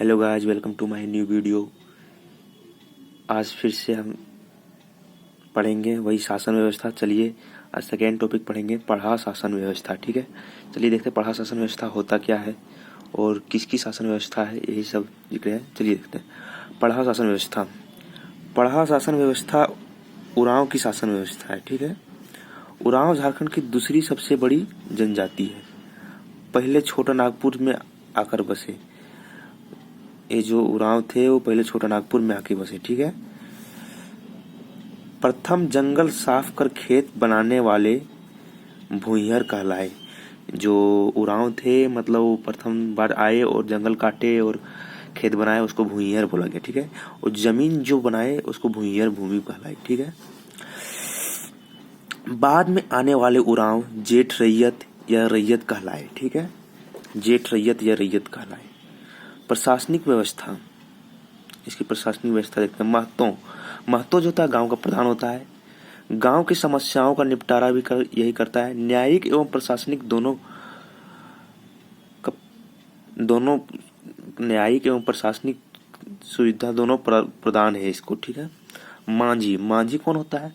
Hello guys, welcome to my new video. आज फिर से हम पढ़ेंगे वही शासन व्यवस्था। चलिए आज सेकेंड टॉपिक पढ़ेंगे, पढ़ा शासन व्यवस्था। ठीक है, चलिए देखते हैं पढ़ा शासन व्यवस्था होता क्या है और किसकी शासन व्यवस्था है, यही सब जिक्र है। चलिए देखते हैं पढ़ा शासन व्यवस्था। पढ़ा शासन व्यवस्था उरांव की शासन व्यवस्था है। ठीक है, उरांव झारखंड की दूसरी सबसे बड़ी जनजाति है। पहले छोटा नागपुर में आकर बसे। ये जो उरांव थे वो पहले छोटा नागपुर में आके बसे। ठीक है, प्रथम जंगल साफ कर खेत बनाने वाले भूइहर कहलाए। जो उरांव थे मतलब वो प्रथम बार आए और जंगल काटे और खेत बनाए, उसको भूइहर बोला गया। ठीक है, और जमीन जो बनाए उसको भूइहर भूमि कहलाई। ठीक है, बाद में आने वाले उरांव जेठ रैयत या रैयत कहलाए। ठीक है, जेठ रैयत या रैयत कहलाए। प्रशासनिक व्यवस्था, इसकी प्रशासनिक व्यवस्था देखते हैं। महतो जो होता है गांव का प्रधान होता है। गांव की समस्याओं का निपटारा भी यही करता है। न्यायिक एवं प्रशासनिक दोनों न्यायिक एवं प्रशासनिक सुविधा दोनों प्रदान है इसको। ठीक है, मांझी कौन होता है?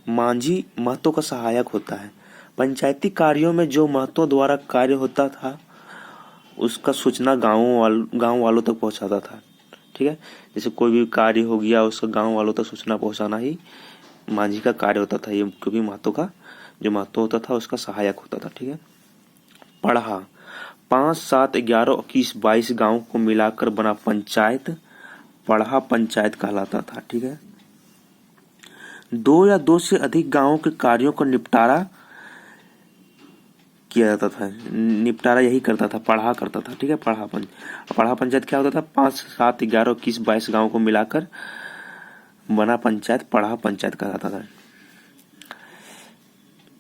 मांझी महतो का सहायक होता है। पंचायती कार्यों में जो महतो द्वारा कार्य होता था उसका सूचना गांव वालों तक पहुंचाता था। ठीक है, जैसे कोई भी कार्य हो गया उसका गांव वालों तक सूचना पहुंचाना ही मांझी का कार्य होता था। ये क्योंकि महतो होता था उसका सहायक होता था। ठीक है, पढ़ा 5, 7, 11, 21, 22 गांव को मिलाकर बना पंचायत पढ़ा पंचायत कहलाता था। ठीक है, 2 या 2 से अधिक गांवों के कार्यों का निपटारा किया जाता था। निपटारा यही करता था, पढ़ा करता था। ठीक है, पढ़ा पंचायत क्या होता था? 5, 7, 11, 21, 22 गांव को मिलाकर बना पंचायत पढ़ा पंचायत कहलाता था।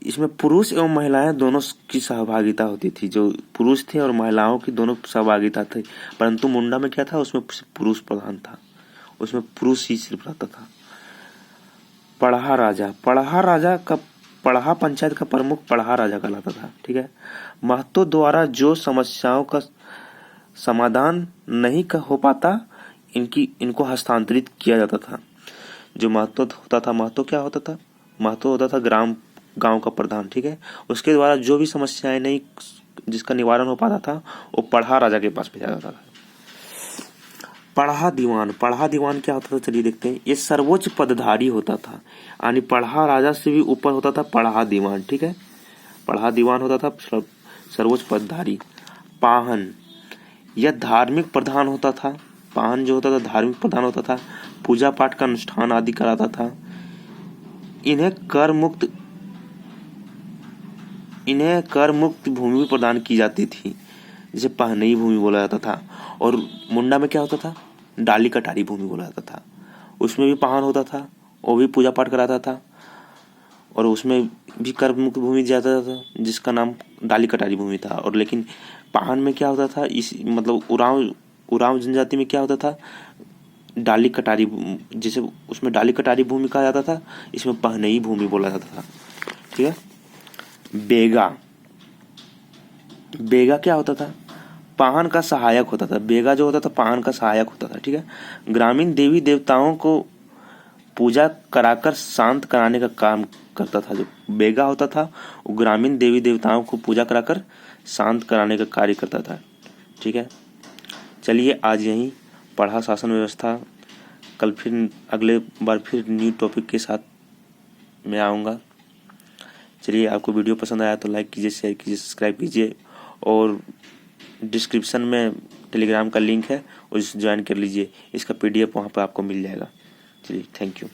इसमें पुरुष एवं महिलाएं दोनों की सहभागिता होती थी। जो पुरुष थे और महिलाओं की दोनों सहभागिता थी, परंतु मुंडा में क्या था, उसमें पुरुष प्रधान था, उसमें पुरुष ही सिर्फ रहता था। पढ़ा राजा का पढ़ा पंचायत का प्रमुख पढ़ा राजा कहलाता था। ठीक है, महतो द्वारा जो समस्याओं का समाधान नहीं हो पाता इनको हस्तांतरित किया जाता था। जो महतो होता था, महतो क्या होता था? महतो होता था गांव का प्रधान। ठीक है, उसके द्वारा जो भी समस्याएं नहीं जिसका निवारण हो पाता था वो पढ़ा राजा के पास भेजा जाता था। पढ़ा दीवान क्या होता था? चलिए देखते हैं। ये सर्वोच्च पदधारी होता था, यानी पढ़ा राजा से भी ऊपर होता था पढ़ा दीवान। ठीक है, पढ़ा दीवान होता था सर्वोच्च पदधारी। पाहन, यह धार्मिक प्रधान होता था। पाहन जो होता था धार्मिक प्रधान होता था, पूजा पाठ का अनुष्ठान आदि कराता था। इन्हें कर मुक्त भूमि प्रदान की जाती थी, जिसे पहनई भूमि बोला जाता था। और मुंडा में क्या होता था? डाली कटारी भूमि बोला जाता था। उसमें भी पाहन होता था, वो भी पूजा पाठ कराता था और उसमें भी कर मुक्त भूमि दिया जाता था, जिसका नाम डाली कटारी भूमि था। और लेकिन पाहन में क्या होता था, इस मतलब उरांव जनजाति में क्या होता था? डाली कटारी, जिसे उसमें डाली कटारी भूमि कहा जाता था, इसमें पहनई भूमि बोला जाता था। ठीक है, बेगा क्या होता था? पाहन का सहायक होता था। बेगा जो होता था पाहन का सहायक होता था। ठीक है, ग्रामीण देवी देवताओं को पूजा कराकर शांत कराने का काम करता था। जो बेगा होता था वो ग्रामीण देवी देवताओं को पूजा कराकर शांत कराने का कार्य करता था। ठीक है, चलिए आज यहीं पढ़ा शासन व्यवस्था। कल फिर अगले बार फिर न्यू टॉपिक के साथ मैं आऊँगा। चलिए, आपको वीडियो पसंद आया तो लाइक कीजिए, शेयर कीजिए, सब्सक्राइब कीजिए और डिस्क्रिप्शन में टेलीग्राम का लिंक है, उसे ज्वाइन कर लीजिए। इसका PDF वहाँ पर आपको मिल जाएगा। चलिए, थैंक यू।